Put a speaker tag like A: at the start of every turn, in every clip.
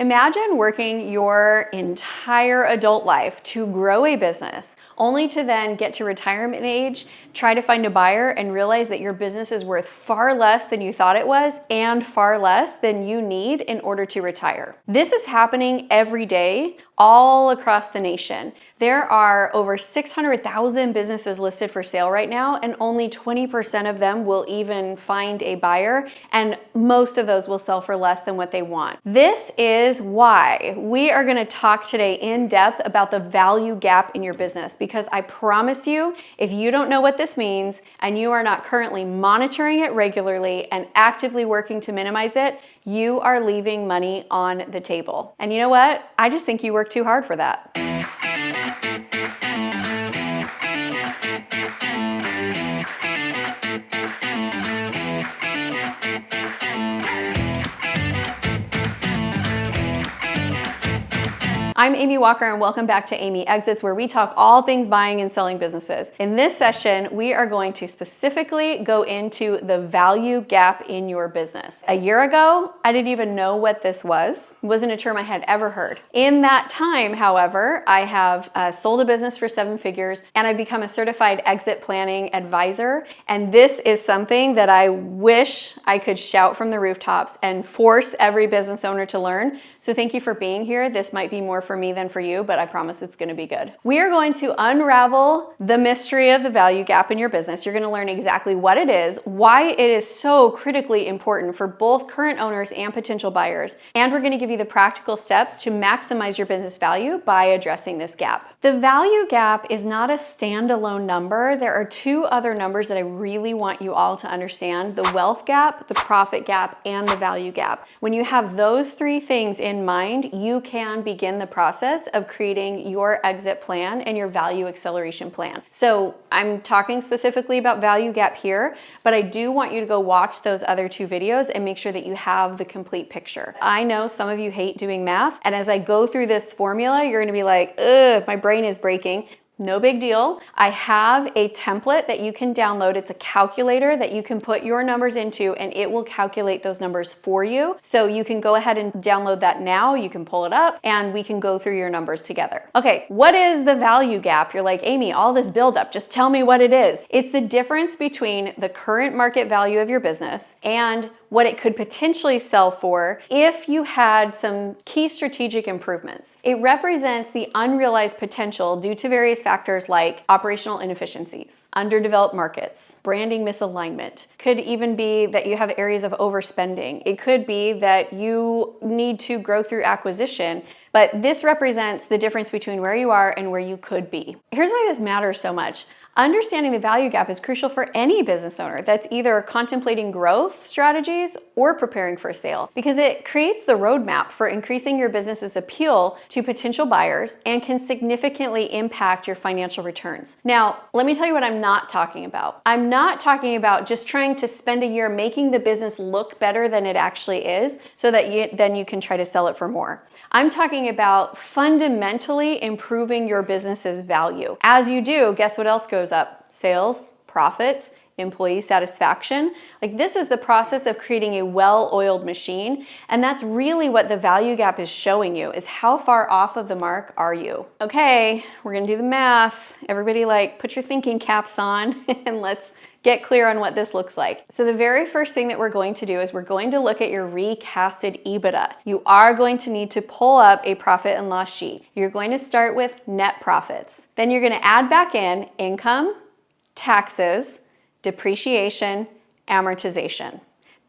A: Imagine working your entire adult life to grow a business, only to then get to retirement age, try to find a buyer, and realize that your business is worth far less than you thought it was and far less than you need in order to retire. This is happening every day all across the nation. There are over 600,000 businesses listed for sale right now, and only 20% of them will even find a buyer, and most of those will sell for less than what they want. This is why we are going to talk today in depth about the value gap in your business, because I promise you, if you don't know what this means and you are not currently monitoring it regularly and actively working to minimize it, you are leaving money on the table. And you know what? I just think you work too hard for that. I'm Amy Walker, and welcome back to Amy Exits, where we talk all things buying and selling businesses. In this session, we are going to specifically go into the value gap in your business. A year ago, I didn't even know what this was. It wasn't a term I had ever heard. In that time, however, I have sold a business for 7 figures, and I've become a certified exit planning advisor. And this is something that I wish I could shout from the rooftops and force every business owner to learn. So thank you for being here. This might be more for me than for you, but I promise it's going to be good. We are going to unravel the mystery of the value gap in your business. You're going to learn exactly what it is, why it is so critically important for both current owners and potential buyers, and we're going to give you the practical steps to maximize your business value by addressing this gap. The value gap is not a standalone number. There are 2 other numbers that I really want you all to understand: the wealth gap, the profit gap, and the value gap. When you have those 3 things in mind, you can begin the process of creating your exit plan and your value acceleration plan. So I'm talking specifically about value gap here, but I do want you to go watch those other 2 videos and make sure that you have the complete picture. I know some of you hate doing math, and as I go through this formula, you're gonna be like, ugh, my brain is breaking. No big deal. I have a template that you can download. It's a calculator that you can put your numbers into, and it will calculate those numbers for you. So you can go ahead and download that now. You can pull it up and we can go through your numbers together. Okay, what is the value gap? You're like, Amy, all this buildup, just tell me what it is. It's the difference between the current market value of your business and what it could potentially sell for if you had some key strategic improvements. It represents the unrealized potential due to various factors like operational inefficiencies, underdeveloped markets, branding misalignment. Could even be that you have areas of overspending. It could be that you need to grow through acquisition. But this represents the difference between where you are and where you could be. Here's why this matters so much. Understanding the value gap is crucial for any business owner that's either contemplating growth strategies or preparing for a sale, because it creates the roadmap for increasing your business's appeal to potential buyers and can significantly impact your financial returns. Now, let me tell you what I'm not talking about. I'm not talking about just trying to spend a year making the business look better than it actually is so that then you can try to sell it for more. I'm talking about fundamentally improving your business's value. As you do, guess what else goes up? Sales, profits, employee satisfaction. Like, this is the process of creating a well-oiled machine. And that's really what the value gap is showing you, is how far off of the mark are you? Okay, we're gonna do the math. Everybody, like, put your thinking caps on and let's get clear on what this looks like. So the very first thing that we're going to do is we're going to look at your recasted EBITDA. You are going to need to pull up a profit and loss sheet. You're going to start with net profits. Then you're going to add back in income, taxes, depreciation, amortization.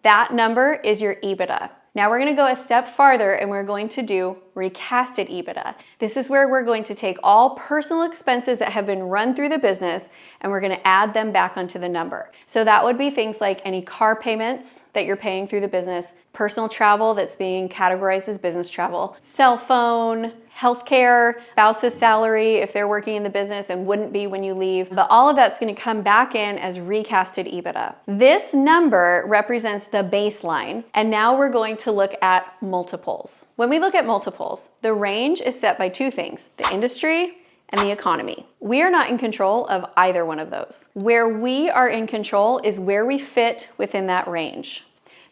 A: That number is your EBITDA. Now we're going to go a step farther and we're going to do recasted EBITDA. This is where we're going to take all personal expenses that have been run through the business and we're going to add them back onto the number. So that would be things like any car payments that you're paying through the business, personal travel that's being categorized as business travel, cell phone, healthcare, spouse's salary if they're working in the business and wouldn't be when you leave. But all of that's going to come back in as recasted EBITDA. This number represents the baseline, and now we're going to look at multiples. When we look at multiples, the range is set by 2 things: the industry and the economy. We are not in control of either one of those. Where we are in control is where we fit within that range.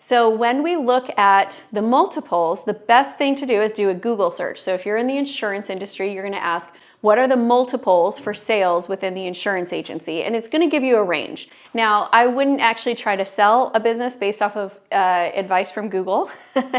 A: So when we look at the multiples, the best thing to do is do a Google search. So if you're in the insurance industry, you're going to ask, what are the multiples for sales within the insurance agency? And it's going to give you a range. Now, I wouldn't actually try to sell a business based off of advice from Google.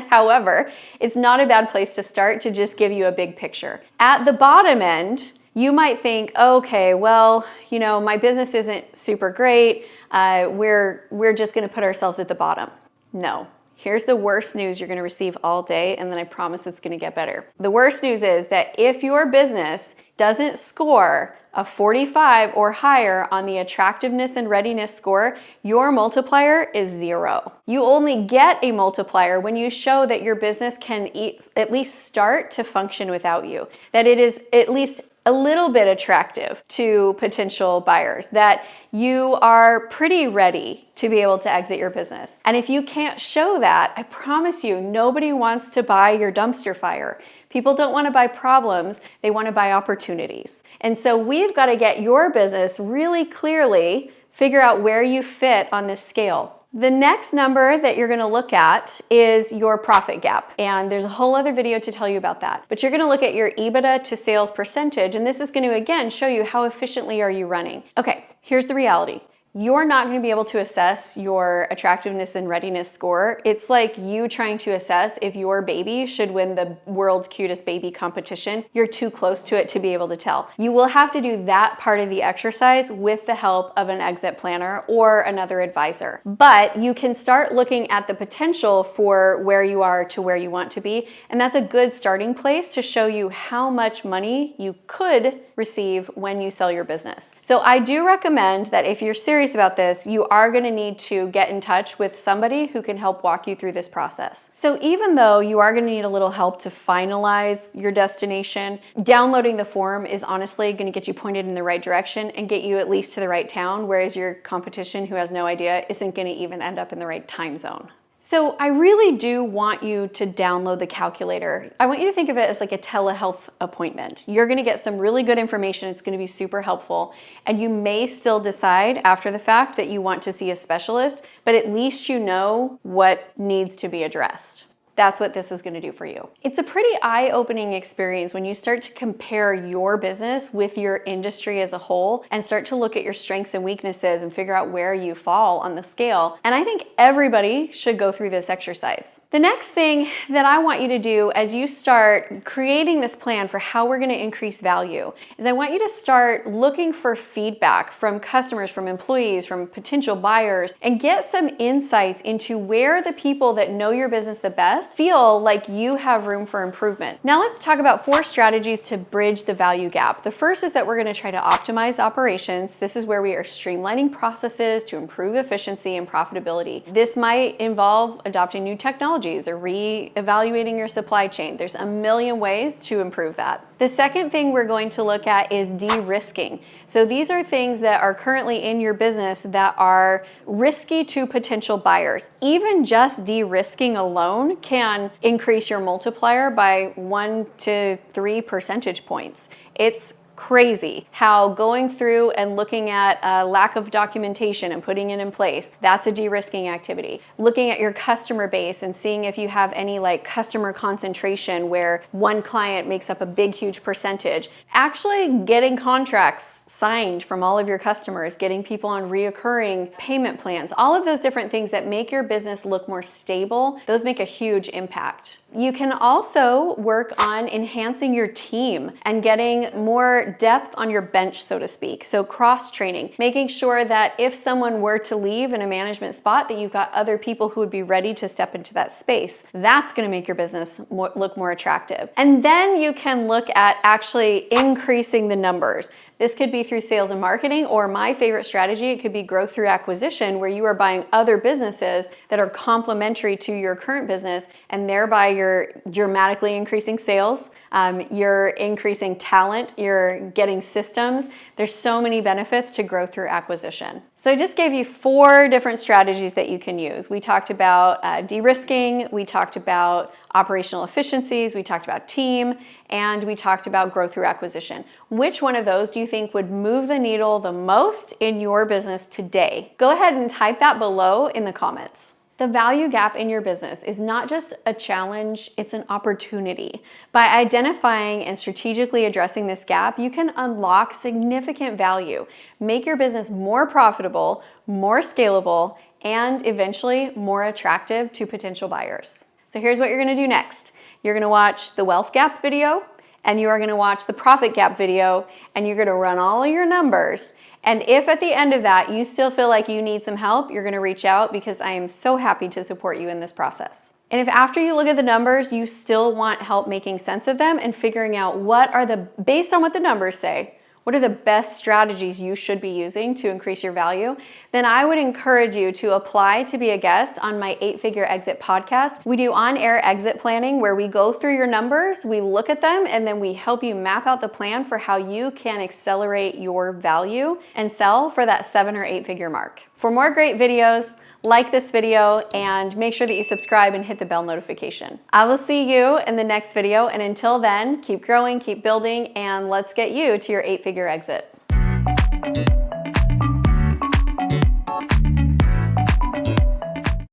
A: However, it's not a bad place to start to just give you a big picture. At the bottom end, you might think, okay, well, my business isn't super great. We're just going to put ourselves at the bottom. No. Here's the worst news you're going to receive all day, and then I promise it's going to get better. The worst news is that if your business doesn't score a 45 or higher on the attractiveness and readiness score, your multiplier is 0. You only get a multiplier when you show that your business can at least start to function without you, that it is at least a little bit attractive to potential buyers, that you are pretty ready to be able to exit your business. And if you can't show that, I promise you, nobody wants to buy your dumpster fire. People don't want to buy problems, they want to buy opportunities. And so we've got to get your business really clearly, figure out where you fit on this scale. The next number that you're going to look at is your profit gap. And there's a whole other video to tell you about that. But you're going to look at your EBITDA to sales percentage. And this is going to, again, show you how efficiently are you running. Okay, here's the reality. You're not going to be able to assess your attractiveness and readiness score. It's like you trying to assess if your baby should win the world's cutest baby competition. You're too close to it to be able to tell. You will have to do that part of the exercise with the help of an exit planner or another advisor. But you can start looking at the potential for where you are to where you want to be. And that's a good starting place to show you how much money you could receive when you sell your business. So I do recommend that if you're serious about this, you are going to need to get in touch with somebody who can help walk you through this process. So even though you are going to need a little help to finalize your destination, downloading the form is honestly going to get you pointed in the right direction and get you at least to the right town, whereas your competition who has no idea isn't going to even end up in the right time zone. So I really do want you to download the calculator. I want you to think of it as like a telehealth appointment. You're gonna get some really good information. It's gonna be super helpful. And you may still decide after the fact that you want to see a specialist, but at least you know what needs to be addressed. That's what this is going to do for you. It's a pretty eye-opening experience when you start to compare your business with your industry as a whole and start to look at your strengths and weaknesses and figure out where you fall on the scale. And I think everybody should go through this exercise. The next thing that I want you to do as you start creating this plan for how we're going to increase value is I want you to start looking for feedback from customers, from employees, from potential buyers, and get some insights into where the people that know your business the best feel like you have room for improvement. Now let's talk about 4 strategies to bridge the value gap. The first is that we're going to try to optimize operations. This is where we are streamlining processes to improve efficiency and profitability. This might involve adopting new technologies or re-evaluating your supply chain. There's a million ways to improve that. The second thing we're going to look at is de-risking. So these are things that are currently in your business that are risky to potential buyers. Even just de-risking alone can increase your multiplier by 1 to 3 percentage points. It's crazy how going through and looking at a lack of documentation and putting it in place, that's a de-risking activity. Looking at your customer base and seeing if you have any like customer concentration where one client makes up a big, huge percentage. Actually getting contracts signed from all of your customers, getting people on reoccurring payment plans, all of those different things that make your business look more stable, those make a huge impact. You can also work on enhancing your team and getting more depth on your bench, so to speak. So cross-training, making sure that if someone were to leave in a management spot, that you've got other people who would be ready to step into that space. That's going to make your business look more attractive. And then you can look at actually increasing the numbers. This could be through sales and marketing, or my favorite strategy, it could be growth through acquisition, where you are buying other businesses that are complementary to your current business, and thereby you're dramatically increasing sales, you're increasing talent, you're getting systems. There's so many benefits to growth through acquisition. So I just gave you 4 different strategies that you can use. We talked about de-risking, we talked about operational efficiencies, we talked about team, and we talked about growth through acquisition. Which one of those do you think would move the needle the most in your business today? Go ahead and type that below in the comments. The value gap in your business is not just a challenge, it's an opportunity. By identifying and strategically addressing this gap, you can unlock significant value, make your business more profitable, more scalable, and eventually more attractive to potential buyers. So here's what you're gonna do next. You're gonna watch the wealth gap video, and you are gonna watch the profit gap video, and you're gonna run all of your numbers. And if at the end of that, you still feel like you need some help, you're gonna reach out, because I am so happy to support you in this process. And if after you look at the numbers, you still want help making sense of them and figuring out based on what the numbers say, what are the best strategies you should be using to increase your value, then I would encourage you to apply to be a guest on my 8-Figure Exit podcast. We do on-air exit planning where we go through your numbers, we look at them, and then we help you map out the plan for how you can accelerate your value and sell for that 7 or 8-figure mark. For more great videos, like this video and make sure that you subscribe and hit the bell notification. I will see you in the next video, and until then, keep growing, keep building, and let's get you to your 8-figure exit.